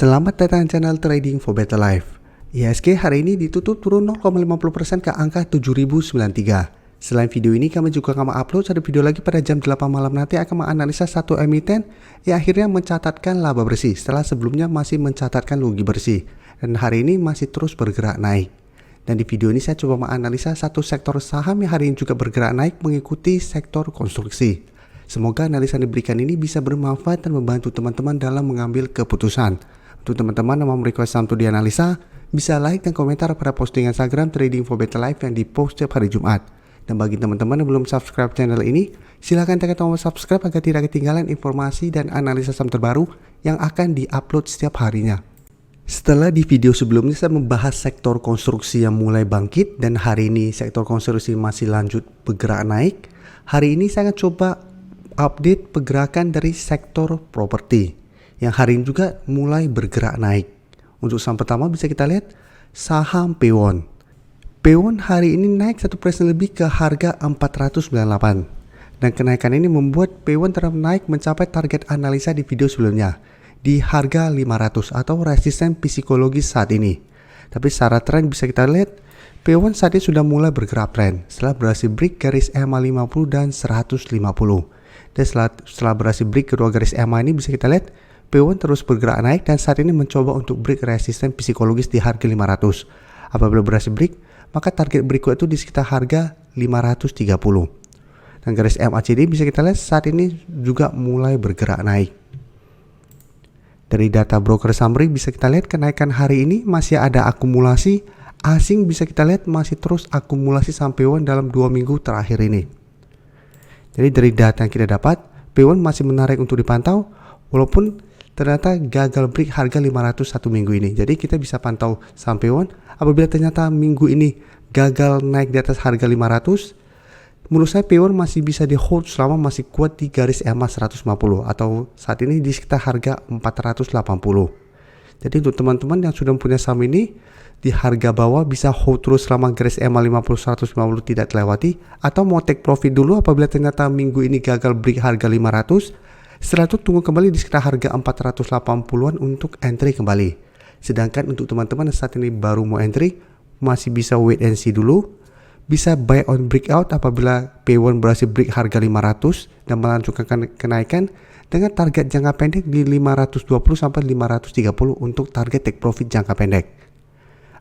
Selamat datang channel Trading for Better Life. IHSG hari ini ditutup turun 0,50% ke angka 7093. Selain video ini, kami juga akan upload satu video lagi pada jam 8 malam nanti akan menganalisa satu emiten yang akhirnya mencatatkan laba bersih setelah sebelumnya masih mencatatkan rugi bersih. Dan hari ini masih terus bergerak naik. Dan di video ini saya coba menganalisa satu sektor saham yang hari ini juga bergerak naik mengikuti sektor konstruksi. Semoga analisa yang diberikan ini bisa bermanfaat dan membantu teman-teman dalam mengambil keputusan. Untuk teman-teman yang mau request saham untuk dianalisa, bisa like dan komentar pada posting Instagram Trading for Better Life yang dipost setiap hari Jumat. Dan bagi teman-teman yang belum subscribe channel ini, silahkan tekan tombol subscribe agar tidak ketinggalan informasi dan analisa saham terbaru yang akan diupload setiap harinya. Setelah di video sebelumnya saya membahas sektor konstruksi yang mulai bangkit dan hari ini sektor konstruksi masih lanjut bergerak naik, hari ini saya akan coba update pergerakan dari sektor properti yang hari ini juga mulai bergerak naik. Untuk saham pertama bisa kita lihat saham Pewon. Pewon hari ini naik 1% lebih ke harga 498. Dan kenaikan ini membuat Pewon tetap naik mencapai target analisa di video sebelumnya di harga 500 atau resisten psikologis saat ini. Tapi secara tren bisa kita lihat Pewon saat ini sudah mulai bergerak tren setelah berhasil break garis EMA 50 dan 150. Dan setelah berhasil break kedua garis EMA ini bisa kita lihat Pewon terus bergerak naik dan saat ini mencoba untuk break resisten psikologis di harga 500. Apabila berhasil break, maka target berikut itu di sekitar harga 530. Dan garis MACD bisa kita lihat saat ini juga mulai bergerak naik. Dari data broker summary bisa kita lihat kenaikan hari ini masih ada akumulasi. Asing bisa kita lihat masih terus akumulasi saham Pewon dalam 2 minggu terakhir ini. Jadi dari data yang kita dapat, Pewon masih menarik untuk dipantau walaupun ternyata gagal break harga 500 satu minggu ini. Jadi kita bisa pantau saham Pewon apabila ternyata minggu ini gagal naik di atas harga 500. Menurut saya Pewon masih bisa di hold selama masih kuat di garis EMA 150 atau saat ini di sekitar harga 480. Jadi untuk teman-teman yang sudah punya saham ini di harga bawah bisa hold terus selama garis EMA 50 150 tidak terlewati atau mau take profit dulu apabila ternyata minggu ini gagal break harga 500. Setelah itu tunggu kembali di sekitar harga 480-an untuk entry kembali. Sedangkan untuk teman-teman yang saat ini baru mau entry, masih bisa wait and see dulu. Bisa buy on breakout apabila Pewon berhasil break harga 500 dan melanjutkan kenaikan dengan target jangka pendek di 520 sampai 530 untuk target take profit jangka pendek.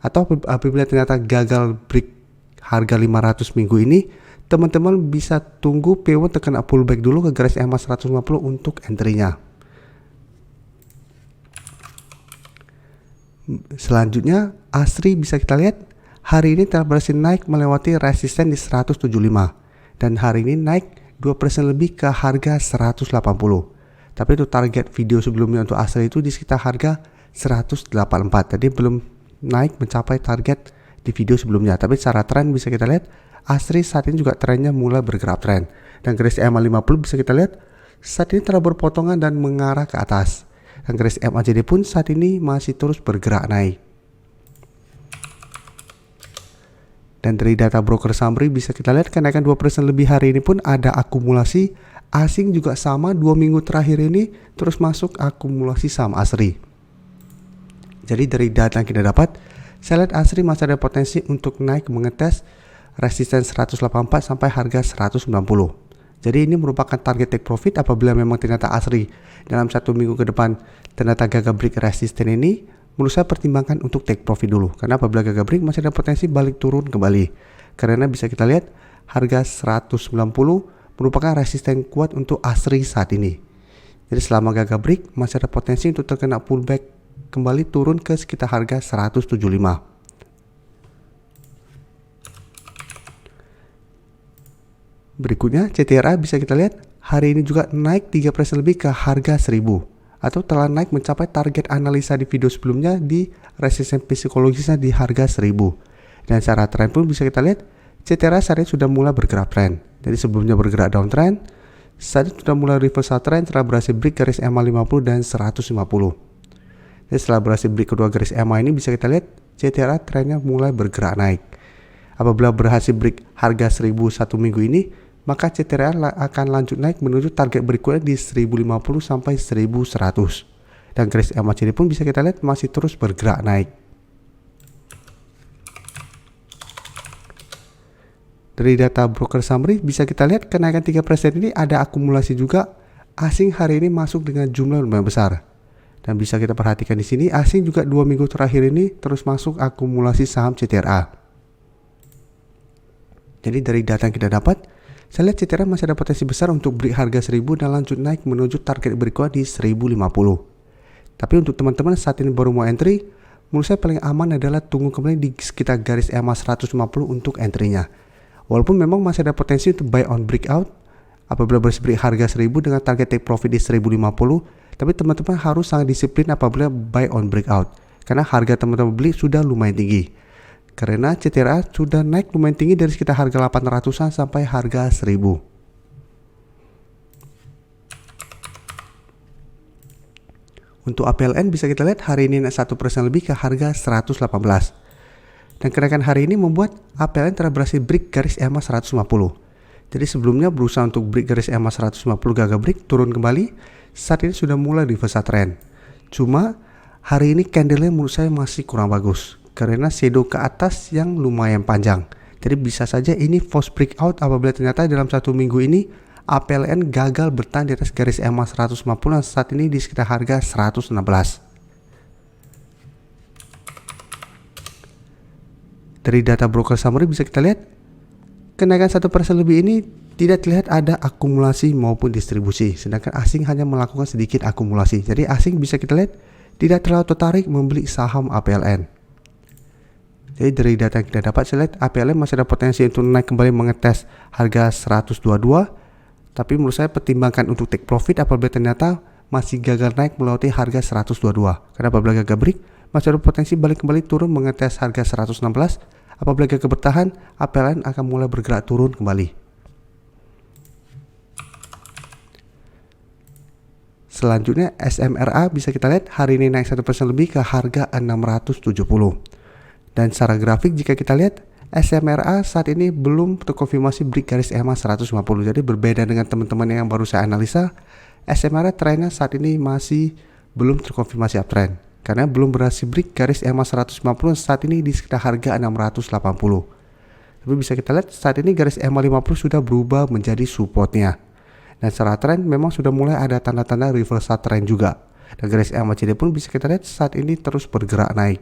Atau apabila ternyata gagal break harga 500 minggu ini, teman-teman bisa tunggu Pewon tekan pullback dulu ke garis EMA 150 untuk entry-nya. Selanjutnya, ASRI bisa kita lihat hari ini telah berhasil naik melewati resisten di 175 dan hari ini naik 2% lebih ke harga 180. Tapi itu target video sebelumnya untuk ASRI itu di sekitar harga 184. Jadi belum naik mencapai target di video sebelumnya. Tapi secara tren bisa kita lihat ASRI saat ini juga trennya mulai bergerak tren. Dan garis EMA 50 bisa kita lihat saat ini telah berpotongan dan mengarah ke atas. Dan garis MACD pun saat ini masih terus bergerak naik. Dan dari data broker summary bisa kita lihat kenaikan 2% lebih hari ini pun ada akumulasi. Asing juga sama 2 minggu terakhir ini terus masuk akumulasi saham ASRI. Jadi dari data yang kita dapat, saya lihat ASRI masih ada potensi untuk naik mengetes resisten 184 sampai harga 190. Jadi ini merupakan target take profit apabila memang ternyata ASRI dalam 1 minggu ke depan ternyata gagal break resisten ini. Menurut saya pertimbangkan untuk take profit dulu karena apabila gagal break masih ada potensi balik turun kembali. Karena bisa kita lihat harga 190 merupakan resisten kuat untuk ASRI saat ini. Jadi selama gagal break masih ada potensi untuk terkena pullback kembali turun ke sekitar harga 175. Berikutnya CTRA bisa kita lihat hari ini juga naik 3% lebih ke harga 1000 atau telah naik mencapai target analisa di video sebelumnya di resisten psikologisnya di harga 1000. Dan secara tren pun bisa kita lihat CTRA saat ini sudah mulai bergerak tren. Jadi sebelumnya bergerak downtrend, saat ini sudah mulai reversal trend setelah berhasil break garis EMA 50 dan 150. Jadi setelah berhasil break kedua garis EMA ini bisa kita lihat CTRA trennya mulai bergerak naik. Apabila berhasil break harga 1000 satu minggu ini, maka CTRA akan lanjut naik menuju target berikutnya di 1050 sampai 1100. Dan garis EMA CD pun bisa kita lihat masih terus bergerak naik. Dari data broker summary bisa kita lihat kenaikan 3% ini ada akumulasi juga. Asing hari ini masuk dengan jumlah lumayan besar. Dan bisa kita perhatikan di sini asing juga 2 minggu terakhir ini terus masuk akumulasi saham CTRA. Jadi dari data yang kita dapat, saya lihat CTRA masih ada potensi besar untuk break harga 1000 dan lanjut naik menuju target berikutnya di 1050. Tapi untuk teman-teman saat ini baru mau entry, menurut saya paling aman adalah tunggu kembali di sekitar garis EMA 150 untuk entry-nya. Walaupun memang masih ada potensi untuk buy on breakout apabila break harga 1000 dengan target take profit di 1050, tapi teman-teman harus sangat disiplin apabila buy on breakout karena harga teman-teman beli sudah lumayan tinggi. Karena CTRA sudah naik lumayan tinggi dari sekitar harga 800-an sampai harga 1000. Untuk APLN bisa kita lihat hari ini naik 1% lebih ke harga 118. Dan kenaikan hari ini membuat APLN telah berhasil break garis EMA 150. Jadi sebelumnya berusaha untuk break garis EMA 150 gagal break, turun kembali. Saat ini sudah mulai reverse trend. Cuma hari ini candle-nya menurut saya masih kurang bagus karena shadow ke atas yang lumayan panjang. Jadi bisa saja ini false breakout apabila ternyata dalam 1 minggu ini APLN gagal bertahan di atas garis EMA 150 dan saat ini di sekitar harga 116. Dari data broker summary bisa kita lihat kenaikan 1% lebih ini tidak terlihat ada akumulasi maupun distribusi, sedangkan asing hanya melakukan sedikit akumulasi. Jadi asing bisa kita lihat tidak terlalu tertarik membeli saham APLN. Jadi dari data yang kita dapat, saya lihat APLN masih ada potensi untuk naik kembali mengetes harga 122. Tapi menurut saya pertimbangkan untuk take profit apabila ternyata masih gagal naik melewati harga 122. Karena apabila gagal break, masih ada potensi balik kembali turun mengetes harga 116. Apabila gagal bertahan, APLN akan mulai bergerak turun kembali. Selanjutnya SMRA bisa kita lihat hari ini naik 1% lebih ke harga 670. Dan secara grafik jika kita lihat SMRA saat ini belum terkonfirmasi break garis EMA 150. Jadi berbeda dengan teman-teman yang baru saya analisa, SMRA trennya saat ini masih belum terkonfirmasi uptrend karena belum berhasil break garis EMA 150 saat ini di sekitar harga 680. Tapi bisa kita lihat saat ini garis EMA 50 sudah berubah menjadi supportnya. Dan secara tren memang sudah mulai ada tanda-tanda reversal trend juga. Dan garis EMA CD pun bisa kita lihat saat ini terus bergerak naik.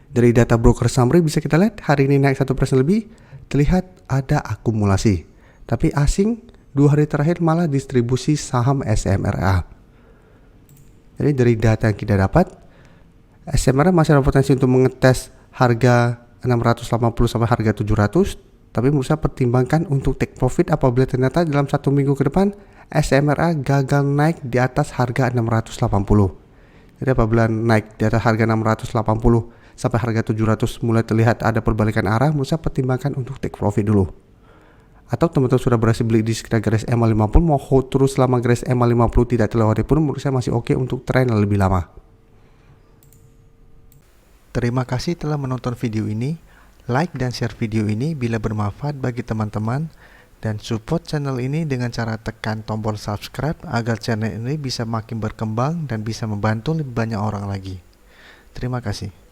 Dari data broker summary bisa kita lihat hari ini naik 1% lebih, terlihat ada akumulasi. Tapi asing 2 hari terakhir malah distribusi saham SMRA. Jadi dari data yang kita dapat, SMRA masih ada potensi untuk mengetes harga 680 sampai harga 700. Tapi menurut saya pertimbangkan untuk take profit apabila ternyata dalam 1 minggu ke depan SMRA gagal naik di atas harga 680. Jadi apabila naik di atas harga 680 sampai harga 700 mulai terlihat ada perbalikan arah, menurut saya pertimbangkan untuk take profit dulu. Atau teman-teman sudah berhasil beli di sekitar garis EMA 50 mau hold terus selama garis EMA 50 tidak terlewati pun menurut saya masih oke untuk trend lebih lama. Terima kasih telah menonton video ini. Like dan share video ini bila bermanfaat bagi teman-teman, dan support channel ini dengan cara tekan tombol subscribe agar channel ini bisa makin berkembang dan bisa membantu lebih banyak orang lagi. Terima kasih.